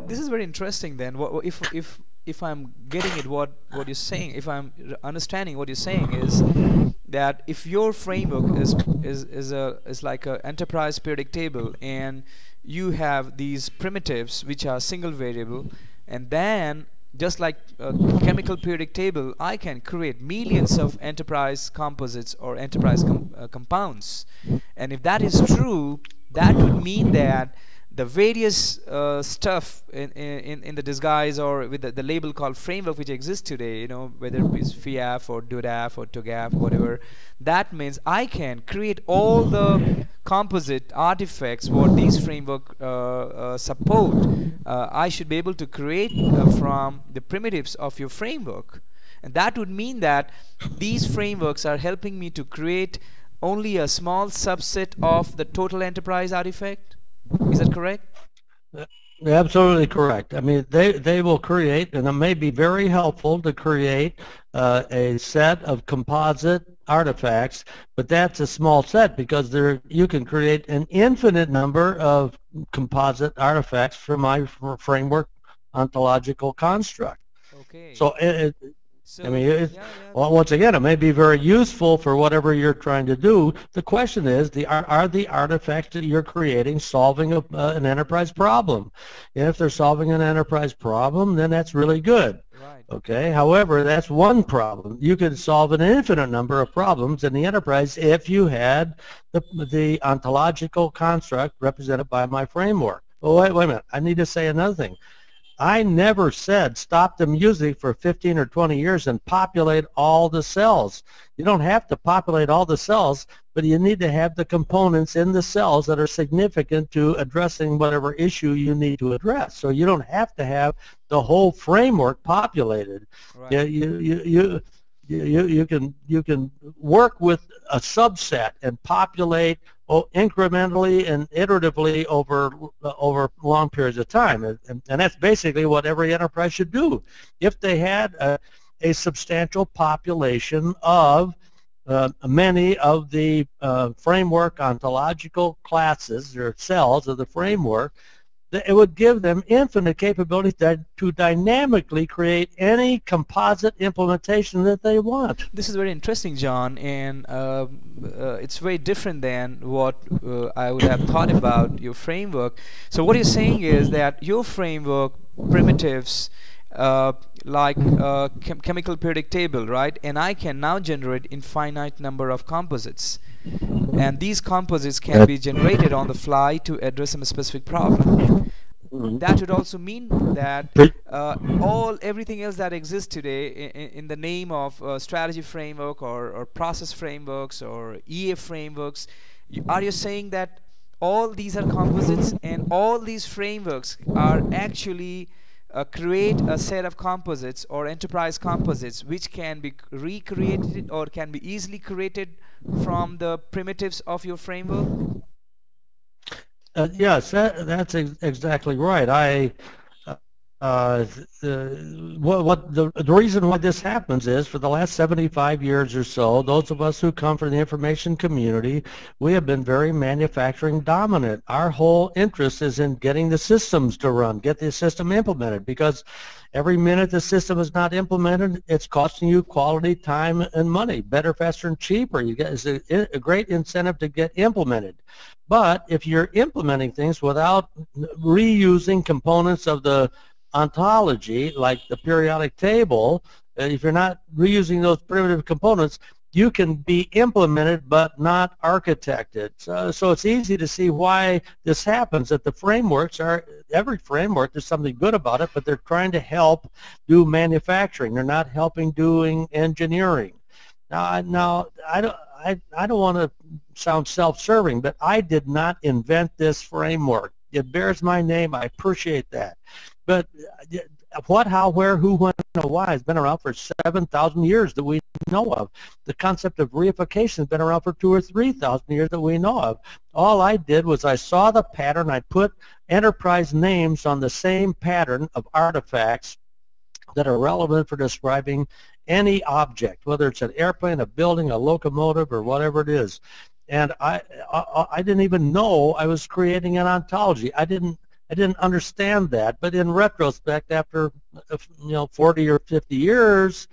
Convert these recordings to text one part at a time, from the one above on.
This is very interesting then. If I'm getting it, what you're saying, if I'm understanding what you're saying is that if your framework is like a enterprise periodic table, and you have these primitives which are single variable, and then just like a chemical periodic table, I can create millions of enterprise composites or enterprise compounds. And if that is true, that would mean that the various stuff in the disguise or with the label called framework which exists today, whether it is FIAF or DUDAF or TUGAF, whatever, that means I can create all the composite artifacts what these framework support. I should be able to create from the primitives of your framework, and that would mean that these frameworks are helping me to create only a small subset of the total enterprise artifact. Is that correct? Absolutely correct. I mean, they will create, and it may be very helpful to create a set of composite artifacts, but that's a small set because you can create an infinite number of composite artifacts from my framework ontological construct. Okay. So I mean, well, once again, it may be very useful for whatever you're trying to do. The question is, are the artifacts that you're creating solving an enterprise problem? And if they're solving an enterprise problem, then that's really good. Right. Okay. However, that's one problem. You could solve an infinite number of problems in the enterprise if you had the ontological construct represented by my framework. Well, wait a minute. I need to say another thing. I never said stop the music for 15 or 20 years and populate all the cells. You don't have to populate all the cells, but you need to have the components in the cells that are significant to addressing whatever issue you need to address. So you don't have to have the whole framework populated. Right. You can work with a subset and populate incrementally and iteratively over long periods of time, and that's basically what every enterprise should do. If they had a substantial population of many of the framework ontological classes or cells of the framework, it would give them infinite capability to dynamically create any composite implementation that they want. This is very interesting, John, and it's very different than what I would have thought about your framework. So what you're saying is that your framework primitives like chemical periodic table, right? And I can now generate infinite number of composites. And these composites can be generated on the fly to address some specific problem. That would also mean that everything else that exists today in the name of strategy framework or process frameworks or EA frameworks, are you saying that all these are composites and all these frameworks are actually create a set of composites or enterprise composites which can be recreated or can be easily created from the primitives of your framework? Yes, that's exactly right. The reason why this happens is for the last 75 years or so, those of us who come from the information community, we have been very manufacturing dominant. Our whole interest is in getting the systems to run, get the system implemented, because every minute the system is not implemented, it's costing you quality, time, and money. Better, faster, and cheaper. It's a great incentive to get implemented. But if you're implementing things without reusing components of the ontology, like the periodic table, if you're not reusing those primitive components, you can be implemented but not architected. So it's easy to see why this happens, that the frameworks are, every framework, there's something good about it, but they're trying to help do manufacturing. They're not helping doing engineering. Now I don't want to sound self-serving, but I did not invent this framework. It bears my name. I appreciate that. But what, how, where, who, when, and why has been around for 7,000 years that we know of. The concept of reification has been around for 2,000 or 3,000 years that we know of. All I did was I saw the pattern. I put enterprise names on the same pattern of artifacts that are relevant for describing any object, whether it's an airplane, a building, a locomotive, or whatever it is. And I didn't even know I was creating an ontology. I didn't understand that. But in retrospect, after 40 or 50 years,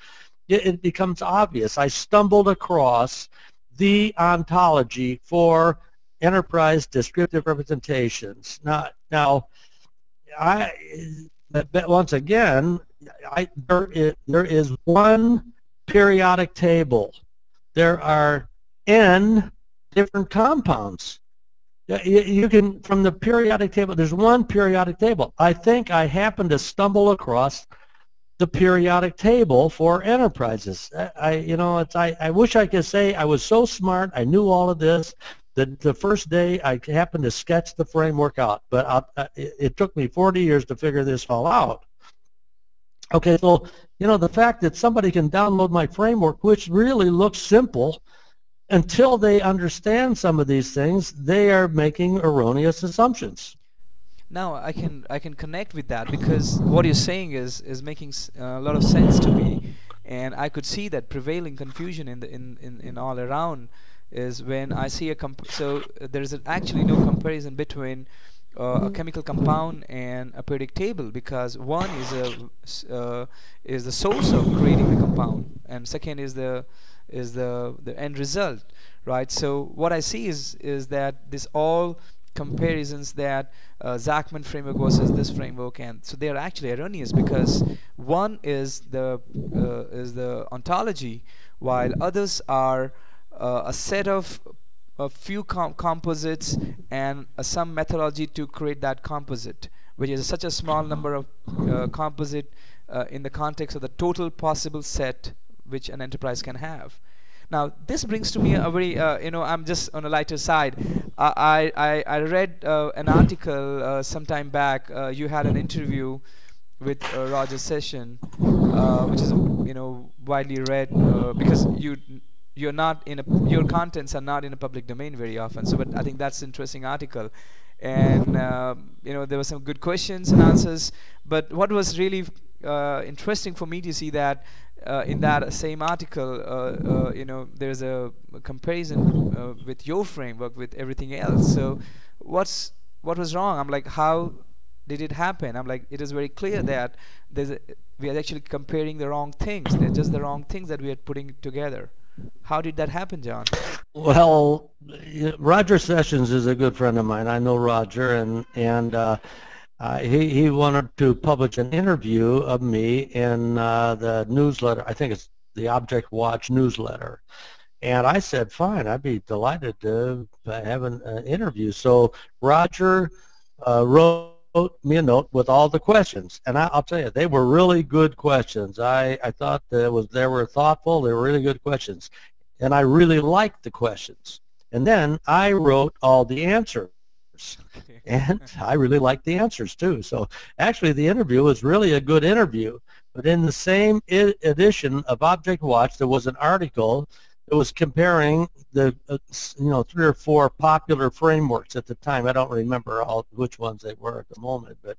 it becomes obvious. I stumbled across the ontology for enterprise descriptive representations. Now, but once again, there is one periodic table. There are n different compounds. You can, from the periodic table, there's one periodic table. I think I happened to stumble across the periodic table for enterprises. I wish I could say I was so smart, I knew all of this, that the first day I happened to sketch the framework out, but it took me 40 years to figure this all out. Okay, so, the fact that somebody can download my framework, which really looks simple, until they understand some of these things, they are making erroneous assumptions. Now I can connect with that, because what you're saying is making a lot of sense to me, and I could see that prevailing confusion in all around is when I see so there's actually no comparison between a chemical compound and a periodic table, because one is the source of creating the compound, and second is the end result, right? So what I see is that this all comparisons that Zachman framework versus this framework, and so they are actually erroneous, because one is the ontology, while others are a set of a few composites and some methodology to create that composite, which is such a small number of composite in the context of the total possible set which an enterprise can have. Now this brings to me a very I'm just on a lighter side. I read an article sometime back. You had an interview with Roger Session, which is widely read, because you're not in your contents are not in a public domain very often. So, but I think that's an interesting article, and there were some good questions and answers. But what was really interesting for me to see that in that same article, there's a comparison with your framework with everything else. So, what was wrong? I'm like, how did it happen? I'm like, it is very clear that we are actually comparing the wrong things. They're just the wrong things that we are putting together. How did that happen, John? Well, Roger Sessions is a good friend of mine. I know Roger, and he wanted to publish an interview of me in the newsletter. I think it's the Object Watch newsletter. And I said, fine, I'd be delighted to have an interview. So Roger wrote me a note with all the questions, and I'll tell you, they were really good questions. I thought they were thoughtful. They were really good questions, and I really liked the questions. And then I wrote all the answers, and I really liked the answers too. So actually, the interview was really a good interview. But in the same edition of Object Watch, there was an article that was comparing the 3 or 4 popular frameworks at the time. I don't remember which ones they were at the moment, but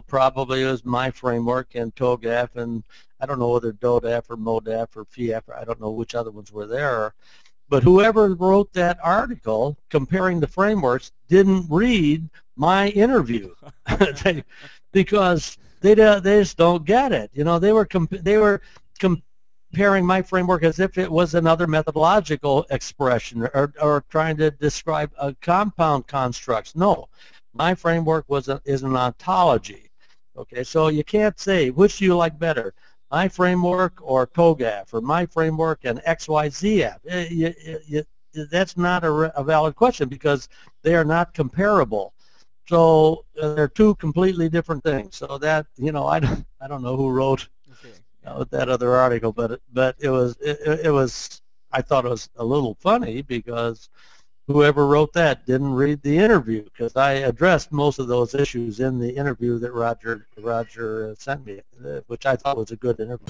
probably it was my framework and TOGAF, and I don't know whether DODAF or MODAF or FIAF, I don't know which other ones were there. But whoever wrote that article comparing the frameworks didn't read my interview because they just don't get it. They were comparing my framework as if it was another methodological expression or trying to describe a compound constructs. No, my framework is an ontology. Okay, so you can't say which do you like better, my framework or TOGAF, or my framework and XYZ app. That's not a valid question, because they are not comparable. So they're two completely different things. So that I don't know who wrote that other article, but it was I thought it was a little funny, because whoever wrote that didn't read the interview, because I addressed most of those issues in the interview that Roger sent me, which I thought was a good interview.